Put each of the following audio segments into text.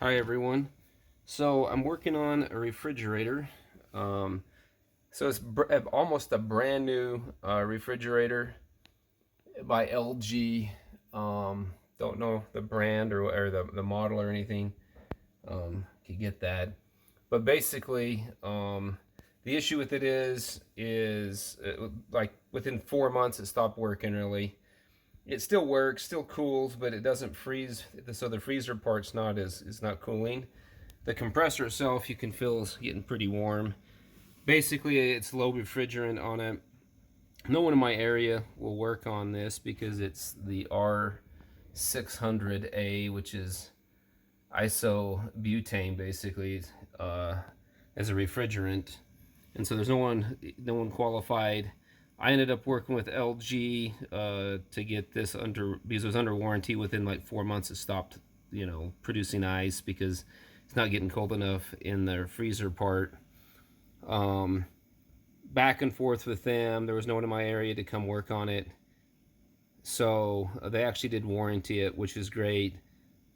Hi everyone. So I'm working on a refrigerator. So it's almost a brand new refrigerator by LG. Don't know the brand or the model or anything. Could get that. But basically, the issue with it is like within 4 months it stopped working really. It still works, still cools, but it doesn't freeze. So the freezer part's not is not cooling. The compressor itself, you can feel, is getting pretty warm. Basically, it's low refrigerant on it. No one in my area will work on this because it's the R600a, which is isobutane, basically, as a refrigerant. And so there's no one qualified. I ended up working with LG to get this because it was under warranty. Within like 4 months, it stopped, producing ice because it's not getting cold enough in the freezer part. Back and forth with them. There was no one in my area to come work on it, so they actually did warranty it, which is great.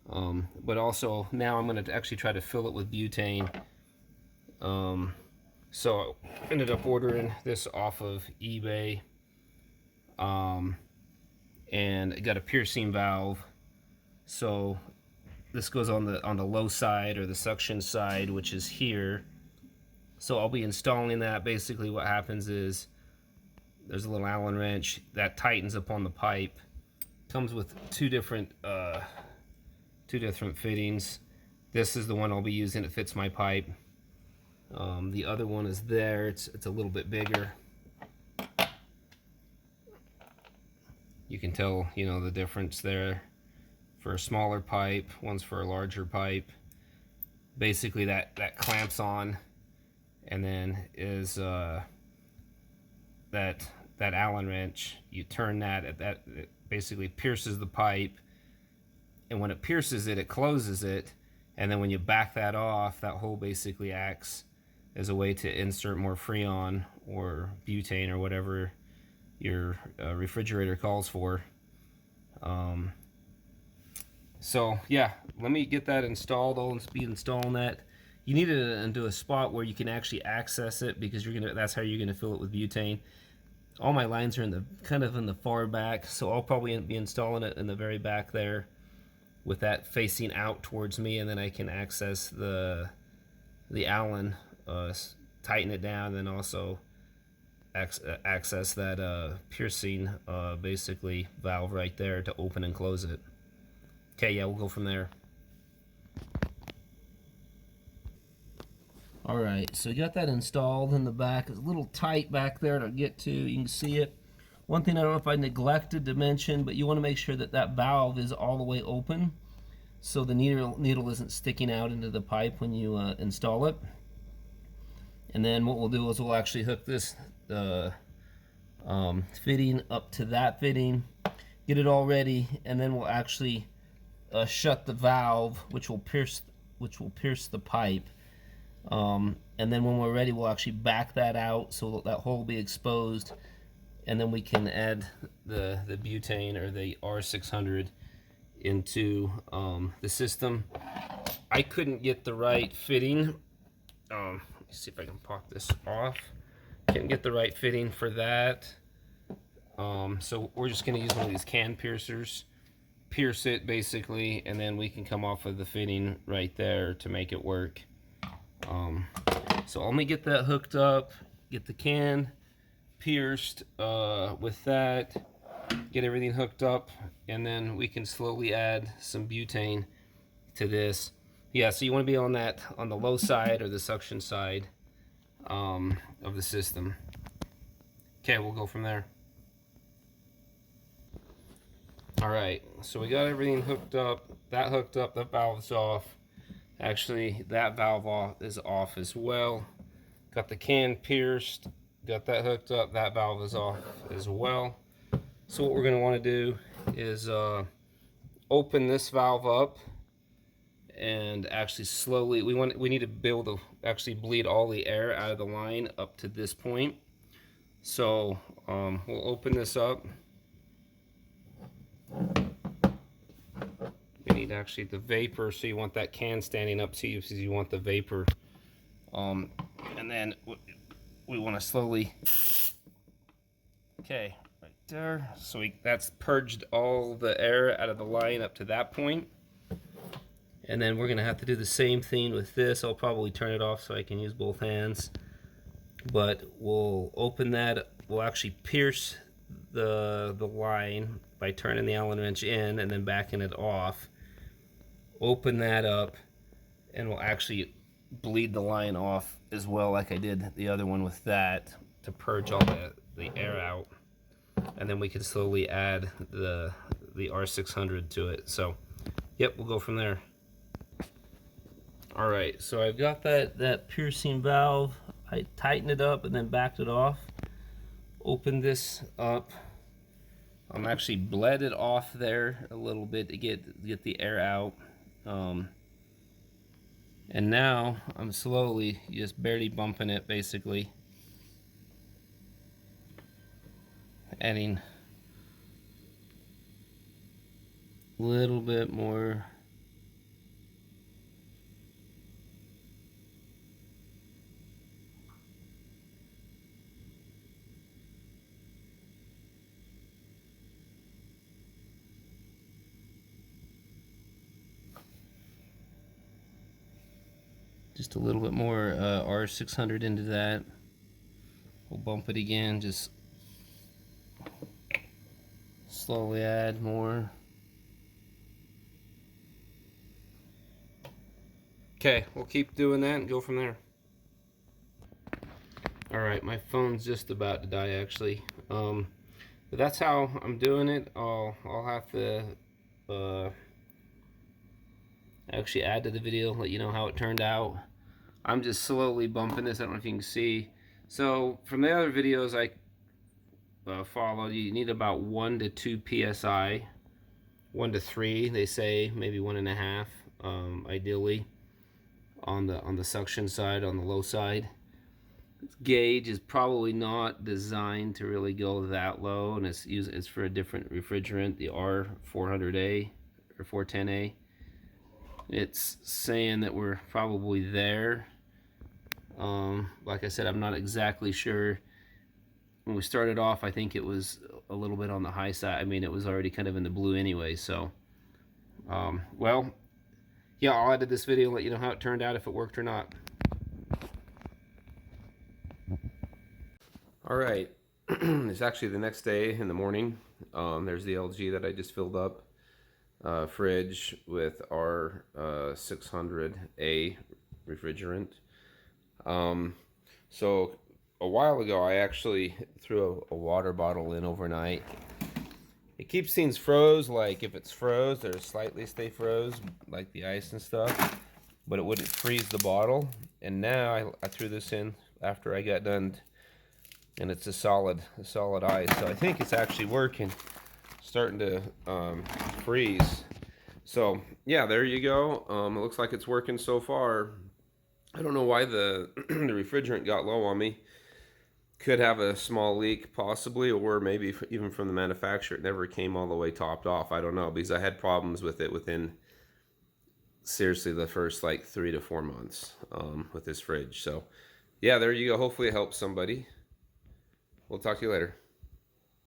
But also now I'm going to actually try to fill it with butane. So I ended up ordering this off of eBay, and it got a piercing valve. So this goes on the low side or the suction side, which is here. So I'll be installing that. Basically what happens is there's a little Allen wrench that tightens up on the pipe. Comes with two different fittings. This is the one I'll be using. It fits my pipe. The other one is there. It's a little bit bigger. You can tell, the difference there. For a smaller pipe, one's for a larger pipe. Basically, that clamps on, and then is that Allen wrench. You turn that it basically pierces the pipe, and when it pierces it, it closes it, and then when you back that off, that hole basically acts as a way to insert more Freon or butane or whatever your refrigerator calls for. So yeah, let me get that installed. I'll be installing that. You need it into a spot where you can actually access it, because that's how you're gonna fill it with butane. All my lines are kind of in the far back, so I'll probably be installing it in the very back there, with that facing out towards me, and then I can access the Allen, tighten it down, and then also access that piercing basically valve right there to open and close it. Okay, yeah, we'll go from there. Alright, so you got that installed in the back. It's a little tight back there to get to. You can see it. One thing I don't know if I neglected to mention, but you want to make sure that valve is all the way open, so the needle isn't sticking out into the pipe when you install it. And then what we'll do is we'll actually hook this fitting up to that fitting, get it all ready, and then we'll actually shut the valve, which will pierce the pipe. And then when we're ready, we'll actually back that out so that hole will be exposed, and then we can add the butane or the R600 into the system. I couldn't get the right fitting. Let me see if I can pop this off. Can't get the right fitting for that. So we're just going to use one of these can piercers. Pierce it basically, and then we can come off of the fitting right there to make it work. So let me get that hooked up, get the can pierced with that, get everything hooked up, and then we can slowly add some butane to this. Yeah, so you want to be on the low side or the suction side of the system. Okay, we'll go from there. Alright, so we got everything hooked up. That hooked up, that valve's off. Actually, that valve is off as well. Got the can pierced, got that hooked up, that valve is off as well. So what we're going to want to do is open this valve up and actually slowly, we need to be able to actually bleed all the air out of the line up to this point. So we'll open this up. We need actually the vapor, so you want that can standing up to you because you want the vapor. And then we want to slowly, okay, right there. So that's purged all the air out of the line up to that point. And then we're gonna have to do the same thing with this. I'll probably turn it off so I can use both hands. But we'll open that. We'll actually pierce the line by turning the Allen wrench in and then backing it off. Open that up, and we'll actually bleed the line off as well, like I did the other one with that, to purge all the air out. And then we can slowly add the R600 to it. So, yep, we'll go from there. All right, so I've got that piercing valve. I tightened it up and then backed it off. Open this up. I'm actually bled it off there a little bit to get the air out. And now I'm slowly just barely bumping it, basically. Adding a little bit more. Just a little bit more R600 into that. We'll bump it again, just slowly add more. Okay, we'll keep doing that and go from there. Alright, my phone's just about to die actually. But that's how I'm doing it. I'll have to actually add to the video, let you know how it turned out. I'm just slowly bumping this. I don't know if you can see. So from the other videos I followed, you need about 1 to 2 psi, 1 to 3 they say, maybe 1.5 ideally on the suction side, on the low side. This gauge is probably not designed to really go that low, and it's for a different refrigerant, the R600a or 410a. It's saying that we're probably there. Like I said, I'm not exactly sure. When we started off, I think it was a little bit on the high side. I mean, it was already kind of in the blue anyway, so well, yeah, I'll edit this video and let you know how it turned out, if it worked or not. Alright, it's actually the next day in the morning. There's the LG that I just filled up. Fridge with R600a refrigerant. So a while ago I actually threw a water bottle in overnight. It keeps things froze, like if it's froze, there's slightly stay froze, like the ice and stuff, but it wouldn't freeze the bottle. And now I threw this in after I got done, and it's a solid ice. So I think it's actually working. Starting to freeze. So yeah, there you go. It looks like it's working so far. I don't know why the the refrigerant got low on me. Could have a small leak possibly, or maybe even from the manufacturer it never came all the way topped off. I don't know, because I had problems with it within seriously the first like 3 to 4 months with this fridge. So yeah, there you go. Hopefully it helps somebody. We'll talk to you later.